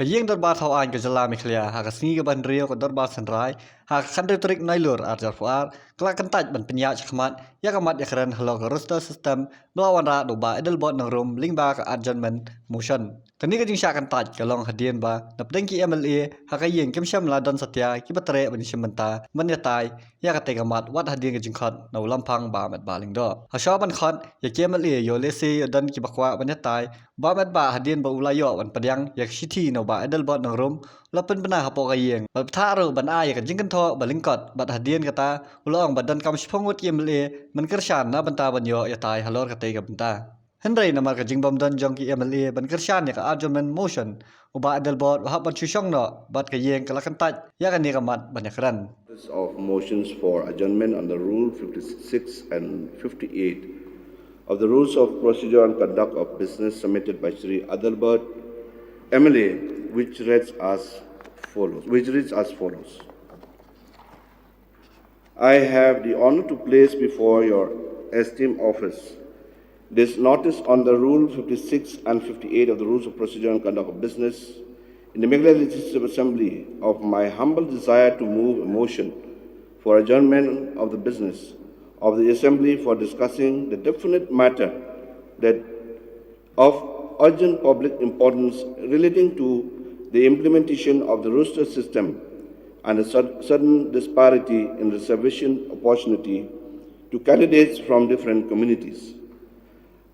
Ïing Dorbar thau Ïing ke jala Meghalaya hak sni ke ban rio ke Dorbar senrai hak khandri trik nailur Adjournment kelak Kyntait ban penyak chakmat ya kamat ya keren halor ke roster system melawan ra doba Adelbert nang room ling ba ke Adjournment motion tani ke jing syak Kyntait ke long hadien ba napdeng ki MLA hak Ïing kem syam la don satya ki batre ban shimenta ban ya tai ya ka te kamat wat hadien ke jing khot no lampang ba mat ba ling do ha sha ban khot ya ki MLA yo lesi dan ki bakwa ban ya tai ba mat ba hadien ba ulayo ban padyang ya shiti no ba Adelbert nang room lapen bena hapo Ïing ba tha ro ban ai ka jing kan tho ba lingkot bat hadien kata ulong badan kam shpongut MLA man kershan na banta ban yo ya tai halor ka te ka banta Henry na mar ka jing bam dan jong ki MLA ban kershan ya ka Adjournment motion uba Adelbert wa ban chushong no bat ka Ïing kala Kyntait ya ka ni ka mat ban ya kran of motions for adjournment under Rule 56 and 58 of the Rules of Procedure and Conduct of Business submitted by Shri Adelbert, MLA, which reads as follows. I have the honor to place before your esteemed office this notice on the Rule 56 and 58 of the Rules of Procedure and Conduct of Business in the Meghalaya Legislative Assembly of my humble desire to move a motion for adjournment of the business of the Assembly for discussing the definite matter that of urgent public importance relating to the implementation of the roster system and a sudden disparity in reservation opportunity to candidates from different communities.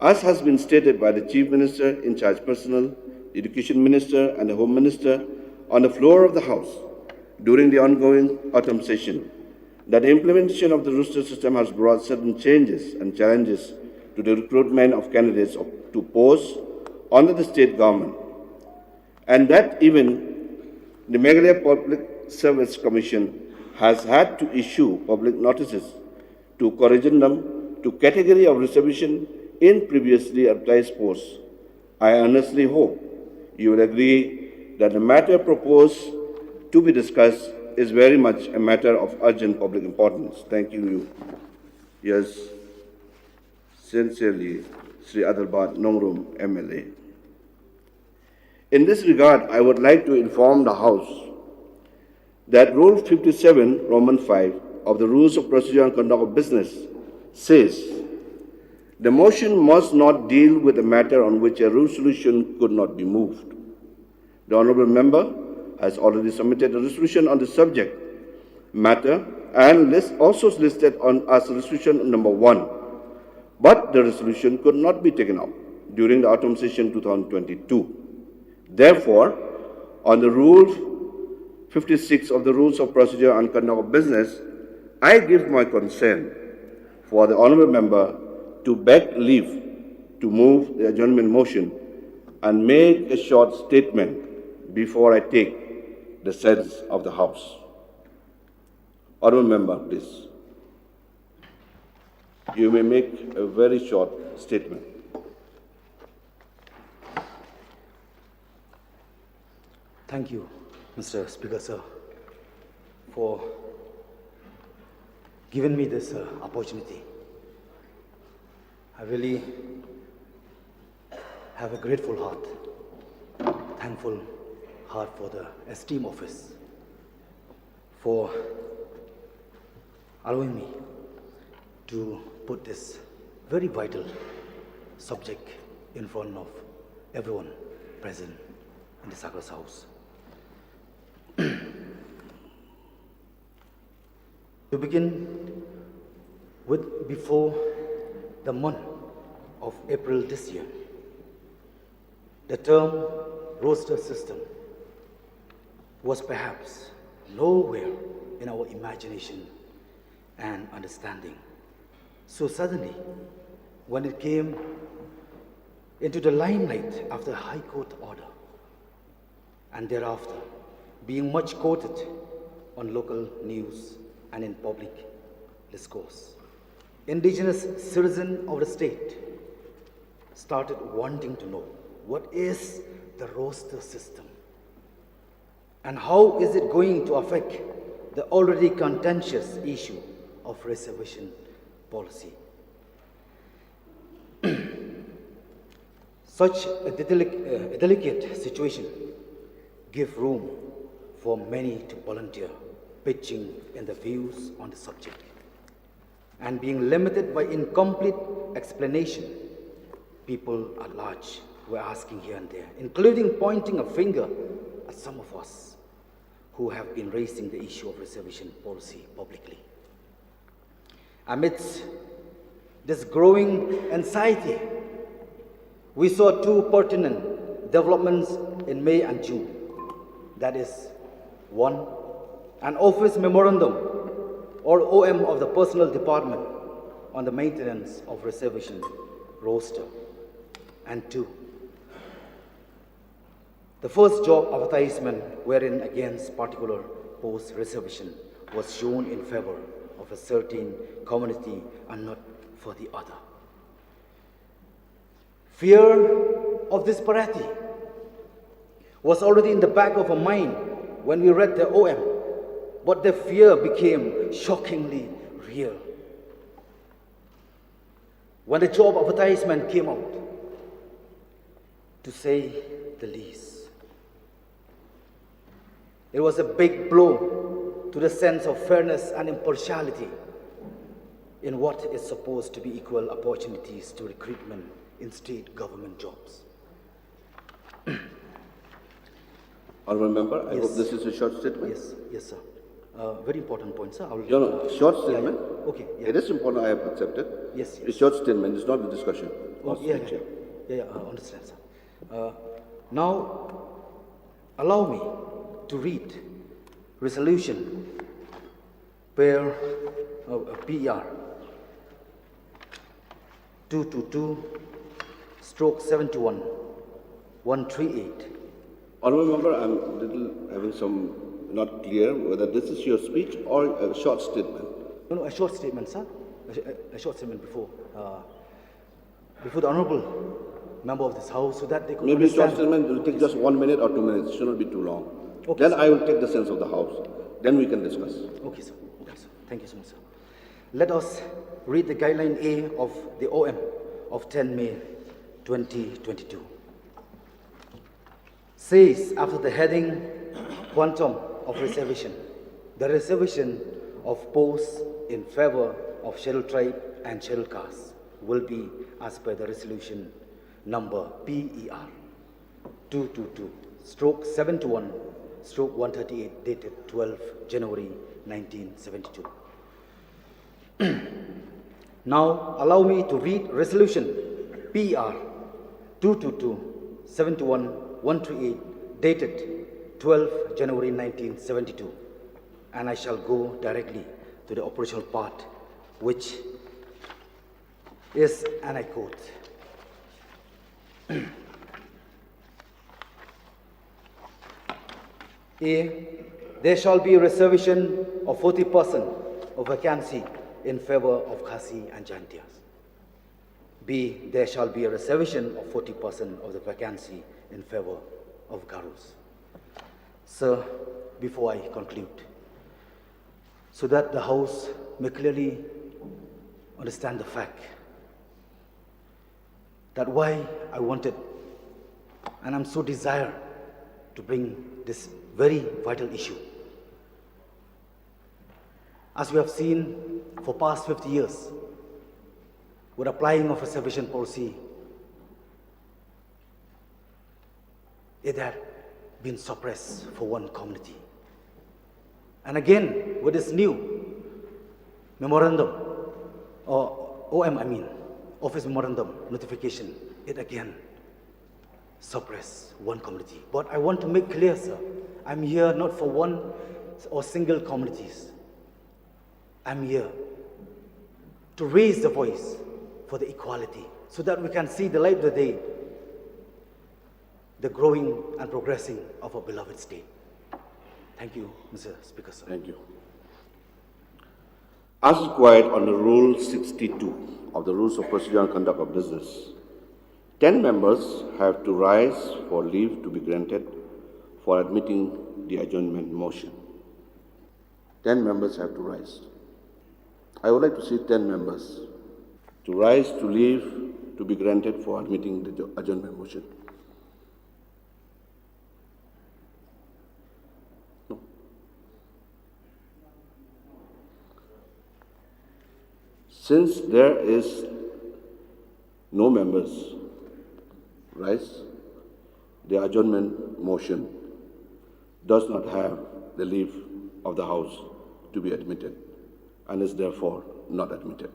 As has been stated by the Chief Minister in charge personnel, the Education Minister and the Home Minister on the floor of the House during the ongoing autumn session, that the implementation of the roster system has brought certain changes and challenges to the recruitment of candidates to posts under the state government, and that even the Meghalaya Public Service Commission has had to issue public notices to corrigendum to category of reservation in previously advertised posts. I earnestly hope you will agree that the matter proposed to be discussed is very much a matter of urgent public importance. Thank you. Yes, sincerely, Sri Adelbert Nongrum, MLA. In this regard, I would like to inform the House that Rule 57, Roman 5 of the Rules of Procedure and Conduct of Business says the motion must not deal with a matter on which a resolution could not be moved. The Honourable Member has already submitted a resolution on the subject matter and also listed on as resolution number 1, but the resolution could not be taken up during the autumn session 2022. Therefore, on the Rule 56 of the Rules of Procedure and Conduct of Business, I give my consent for the Honourable Member to beg leave to move the adjournment motion and make a short statement before I take the sense of the House. Honourable Member, please. You may make a very short statement. Thank you, Mr. Speaker, sir, for giving me this opportunity. I really have a grateful heart, thankful heart for the esteemed office for allowing me to put this very vital subject in front of everyone present in the Sacred House. To begin with, before the month of April this year, the term roster system was perhaps nowhere in our imagination and understanding. So suddenly, when it came into the limelight after High Court order, and thereafter being much quoted on local news and in public discourse, indigenous citizens of the state started wanting to know what is the roster system and how is it going to affect the already contentious issue of reservation policy. Such a delicate situation give room for many to volunteer, pitching in the views on the subject. And being limited by incomplete explanation, people at large were asking here and there, including pointing a finger at some of us who have been raising the issue of reservation policy publicly. Amidst this growing anxiety, we saw two pertinent developments in May and June. That is, one, an office memorandum or OM of the Personnel Department on the maintenance of reservation roster. And two, the first job advertisement wherein against particular post reservation was shown in favor of a certain community and not for the other. Fear of disparity was already in the back of our mind when we read the OM, but the fear became shockingly real. When the job advertisement came out, to say the least, it was a big blow to the sense of fairness and impartiality in what is supposed to be equal opportunities to recruitment in state government jobs. Honourable Member, I Yes. hope this is a short statement. Yes, sir. Very important point, sir. No, short statement. Okay. Yeah. It is important, I have accepted. Yes. It's a short statement, it's not the discussion. Oh, Not yeah, speech, I understand, sir. Now, allow me to read resolution PER 222/71/138. Honourable Member, I'm having some not clear whether this is your speech or a short statement. No, a short statement, sir. A short statement before the honourable member of this house, so that they could Maybe a short understand. statement will take just 1 minute or 2 minutes. It should not be too long. Okay, Then sir. I will take the sense of the House. Then we can discuss. Okay, sir. Okay, sir. Thank you so much, sir. Let us read the guideline A of the OM of 10 May 2022. Says after the heading quantum of reservation, the reservation of posts in favor of scheduled tribe and scheduled castes will be as per the resolution number PER 222/721/138 dated 12 January 1972. Now allow me to read resolution PER 222/721/138 dated 12 January 1972, and I shall go directly to the operational part, which is, and I quote, A, there shall be a reservation of 40% of vacancy in favor of Khasi and Jantias. B, there shall be a reservation of 40% of the vacancy in favor of Garus. Sir, before I conclude, so that the House may clearly understand the fact that why I wanted and I'm so desire to bring this very vital issue. As we have seen for past 50 years, with applying of reservation policy, it had been suppressed for one community. And again, with this new memorandum, or OM, Office Memorandum Notification, it again suppress one community. But I want to make clear, sir, I'm here not for one or single communities. I'm here to raise the voice for the equality so that we can see the light of the day, the growing and progressing of our beloved state. Thank you, Mr. Speaker, sir. Thank you. As required under Rule 62 of the Rules of Procedure and Conduct of Business, 10 members have to rise for leave to be granted for admitting the adjournment motion. 10 members have to rise. I would like to see 10 members to rise to leave to be granted for admitting the adjournment motion. Since there is no members rise, the adjournment motion does not have the leave of the House to be admitted and is therefore not admitted.